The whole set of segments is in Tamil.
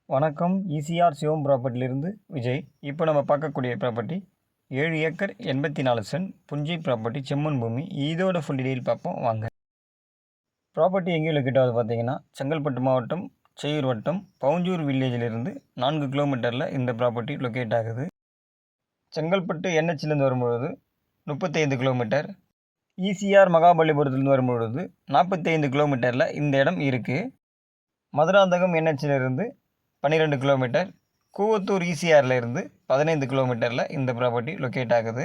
வணக்கம். ஈசிஆர் சிவம் ப்ராப்பர்ட்டிலிருந்து விஜய். இப்போ நம்ம பார்க்கக்கூடிய ப்ராப்பர்ட்டி 7 ஏக்கர் 84 சென்ட் புஞ்சை ப்ராப்பர்ட்டி, செம்மண் பூமி. இதோட ஃபுல் டீட்டெயில் பார்ப்போம் வாங்க. ப்ராப்பர்ட்டி எங்கே லொக்கேட் பார்த்தீங்கன்னா செங்கல்பட்டு மாவட்டம், செய்யூர் வட்டம், பவுஞ்சூர் வில்லேஜிலிருந்து 4 கிலோமீட்டரில் இந்த ப்ராப்பர்ட்டி லொக்கேட் ஆகுது. செங்கல்பட்டு என்ஹெச்சிலேருந்து வரும்பொழுது 35 கிலோமீட்டர், ஈசிஆர் மகாபலிபுரத்துலேருந்து வரும்பொழுது 45 கிலோமீட்டரில் இந்த இடம் இருக்குது. மதுராந்தகம் என்ஹெச்சிலிருந்து 12 கிலோமீட்டர், கூவத்தூர் ஈசிஆரில் இருந்து 15 கிலோமீட்டரில் இந்த ப்ராப்பர்ட்டி லொக்கேட் ஆகுது.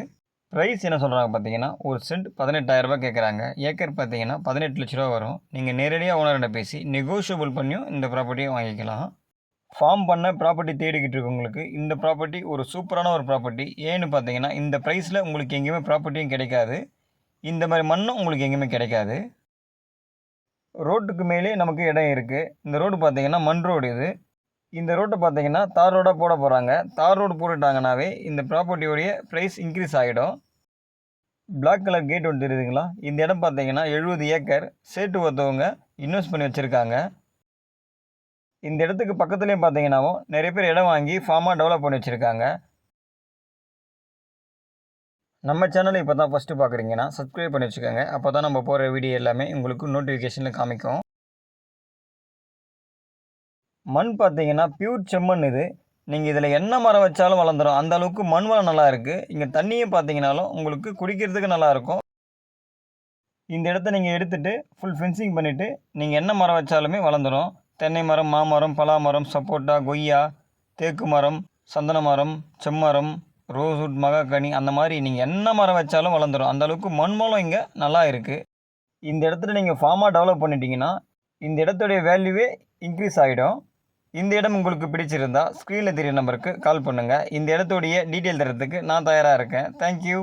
ப்ரைஸ் என்ன சொல்கிறாங்க பார்த்தீங்கன்னா, ஒரு சென்ட் 18,000 கேட்குறாங்க. ஏக்கர் பார்த்தீங்கன்னா 18 லட்ச ரூபா வரும். நீங்கள் நேரடியாக ஓனர்கிட்ட பேசி நெகோஷியபிள் பண்ணியும் இந்த ப்ராப்பர்ட்டியை வாங்கிக்கலாம். ஃபார்ம் பண்ண ப்ராப்பர்ட்டி தேடிக்கிட்டு இருக்கவங்களுக்கு இந்த ப்ராப்பர்ட்டி ஒரு சூப்பரான ஒரு ப்ராப்பர்ட்டி. ஏன்னு பார்த்தீங்கன்னா, இந்த ப்ரைஸில் உங்களுக்கு எங்கேயுமே ப்ராப்பர்ட்டியும் கிடைக்காது, இந்த மாதிரி மண்ணும் உங்களுக்கு எங்கேயுமே கிடைக்காது. ரோட்டுக்கு மேலே நமக்கு இடம் இருக்குது. இந்த ரோடு பார்த்தீங்கன்னா மண் ரோடு. இந்த ரோட்டை பார்த்தீங்கன்னா தார் ரோடாக போட போகிறாங்க. தார் ரோடு போட்டுட்டாங்கனாவே இந்த ப்ராப்பர்ட்டியோடைய ப்ரைஸ் இன்க்ரீஸ் ஆகிடும். பிளாக் கலர் கேட் ஒன்று தெரியுதுங்களா? இந்த இடம் பார்த்தீங்கன்னா 70 ஏக்கர் சேட்டு ஒருத்தவங்க இன்வெஸ்ட் பண்ணி வச்சுருக்காங்க. இந்த இடத்துக்கு பக்கத்துலேயும் பார்த்தீங்கன்னாவும் நிறைய பேர் இடம் வாங்கி ஃபார்மாக டெவலப் பண்ணி வச்சுருக்காங்க. நம்ம சேனலை இப்போ தான் ஃபஸ்ட்டு பார்க்குறீங்கன்னா சப்ஸ்கிரைப் பண்ணி வச்சுக்கோங்க. அப்போ தான் நம்ம போகிற வீடியோ எல்லாமே உங்களுக்கு நோட்டிஃபிகேஷனில் காமிக்கும். மண் பார்த்தீங்கன்னா பியூர் செம்மண். நீங்கள் இதில் என்ன மரம் வச்சாலும் வளர்ந்துடும், அந்த அளவுக்கு மண் வளம் நல்லா இருக்குது. இங்கே தண்ணியும் பார்த்தீங்கன்னாலும் உங்களுக்கு குடிக்கிறதுக்கு நல்லாயிருக்கும். இந்த இடத்த நீங்கள் எடுத்துகிட்டு ஃபுல் ஃபென்சிங் பண்ணிவிட்டு நீங்கள் என்ன மரம் வச்சாலுமே வளர்ந்துடும். தென்னை மரம், மாமரம், பலா மரம், சப்போட்டா, கொய்யா, தேக்கு மரம், சந்தன மரம், செம்மரம், ரோஸ்வுட், மகாக்கனி, அந்த மாதிரி நீங்கள் என்ன மரம் வச்சாலும் வளர்ந்துடும். அந்தளவுக்கு மண் வளம் இங்கே நல்லா இருக்குது. இந்த இடத்துல நீங்கள் ஃபார்மாக டெவலப் பண்ணிட்டீங்கன்னா இந்த இடத்துடைய வேல்யூவே இன்க்ரீஸ் ஆகிடும். இந்த இடம் உங்களுக்கு பிடிச்சிருந்தா ஸ்க்ரீனில் தெரிய நம்பருக்கு கால் பண்ணுங்கள். இந்த இடத்துடைய டீட்டெயில் தரத்துக்கு நான் தயாராக இருக்கேன். தேங்க்யூ.